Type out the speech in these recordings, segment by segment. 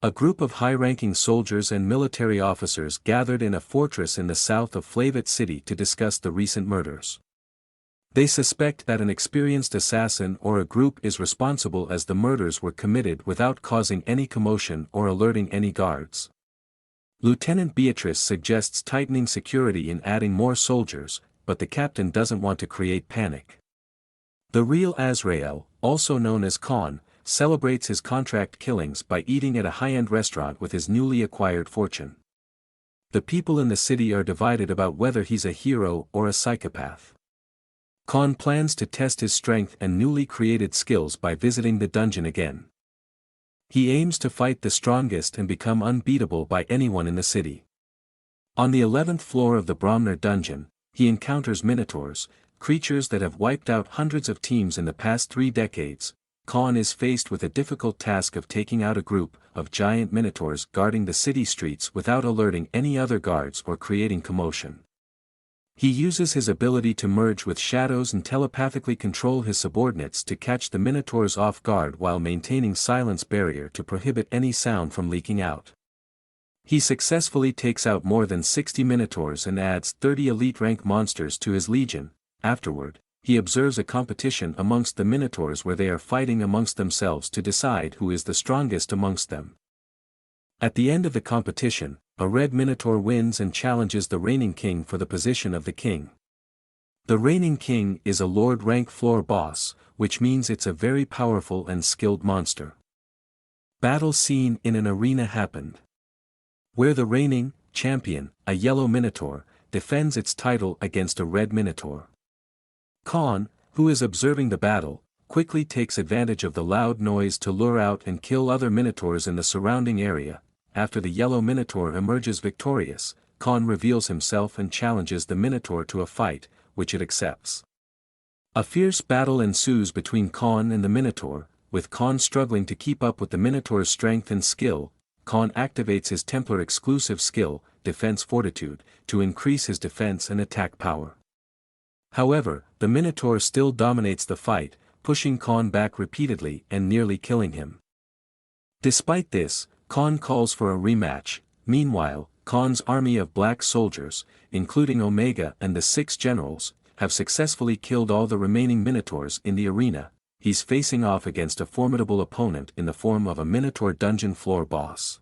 A group of high-ranking soldiers and military officers gathered in a fortress in the south of Flavit City to discuss the recent murders. They suspect that an experienced assassin or a group is responsible as the murders were committed without causing any commotion or alerting any guards. Lieutenant Beatrice suggests tightening security and adding more soldiers, but the captain doesn't want to create panic. The real Azrael, also known as Khan, celebrates his contract killings by eating at a high-end restaurant with his newly acquired fortune. The people in the city are divided about whether he's a hero or a psychopath. Khan plans to test his strength and newly created skills by visiting the dungeon again. He aims to fight the strongest and become unbeatable by anyone in the city. On the 11th floor of the Bromner dungeon, he encounters minotaurs, creatures that have wiped out hundreds of teams in the past 3 decades. Khan is faced with a difficult task of taking out a group of giant minotaurs guarding the city streets without alerting any other guards or creating commotion. He uses his ability to merge with shadows and telepathically control his subordinates to catch the minotaurs off guard while maintaining silence barrier to prohibit any sound from leaking out. He successfully takes out more than 60 minotaurs and adds 30 elite rank monsters to his legion. Afterward, he observes a competition amongst the minotaurs where they are fighting amongst themselves to decide who is the strongest amongst them. At the end of the competition, a red minotaur wins and challenges the reigning king for the position of the king. The reigning king is a lord rank floor boss, which means it's a very powerful and skilled monster. Battle scene in an arena happened, where the reigning champion, a yellow minotaur, defends its title against a red minotaur. Khan, who is observing the battle, quickly takes advantage of the loud noise to lure out and kill other minotaurs in the surrounding area. After the yellow minotaur emerges victorious, Khan reveals himself and challenges the minotaur to a fight, which it accepts. A fierce battle ensues between Khan and the minotaur, with Khan struggling to keep up with the minotaur's strength and skill. Khan activates his Templar exclusive skill, Defense Fortitude, to increase his defense and attack power. However, the minotaur still dominates the fight, pushing Khan back repeatedly and nearly killing him. Despite this, Khan calls for a rematch. Meanwhile, Khan's army of black soldiers, including Omega and the 6 generals, have successfully killed all the remaining minotaurs in the arena. He's facing off against a formidable opponent in the form of a minotaur dungeon floor boss.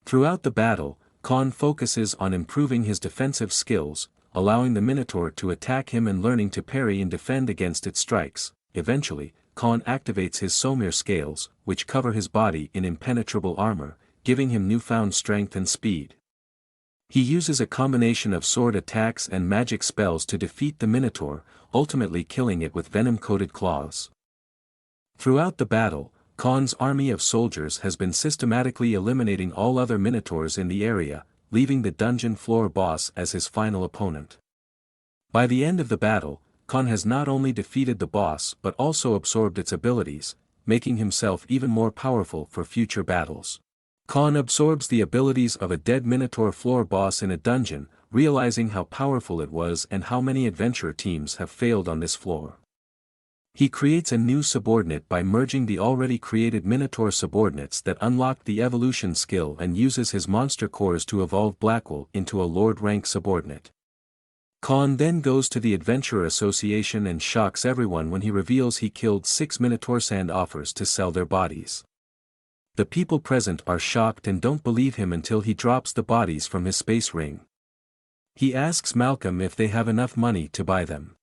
Throughout the battle, Khan focuses on improving his defensive skills, allowing the minotaur to attack him and learning to parry and defend against its strikes. Eventually, Khan activates his Somir scales, which cover his body in impenetrable armor, giving him newfound strength and speed. He uses a combination of sword attacks and magic spells to defeat the minotaur, ultimately killing it with venom-coated claws. Throughout the battle, Khan's army of soldiers has been systematically eliminating all other minotaurs in the area, leaving the dungeon floor boss as his final opponent. By the end of the battle, Khan has not only defeated the boss but also absorbed its abilities, making himself even more powerful for future battles. Khan absorbs the abilities of a dead minotaur floor boss in a dungeon, realizing how powerful it was and how many adventurer teams have failed on this floor. He creates a new subordinate by merging the already created minotaur subordinates that unlock the evolution skill and uses his monster cores to evolve Blackwell into a lord rank subordinate. Khan then goes to the Adventurer Association and shocks everyone when he reveals he killed 6 minotaurs and offers to sell their bodies. The people present are shocked and don't believe him until he drops the bodies from his space ring. He asks Malcolm if they have enough money to buy them.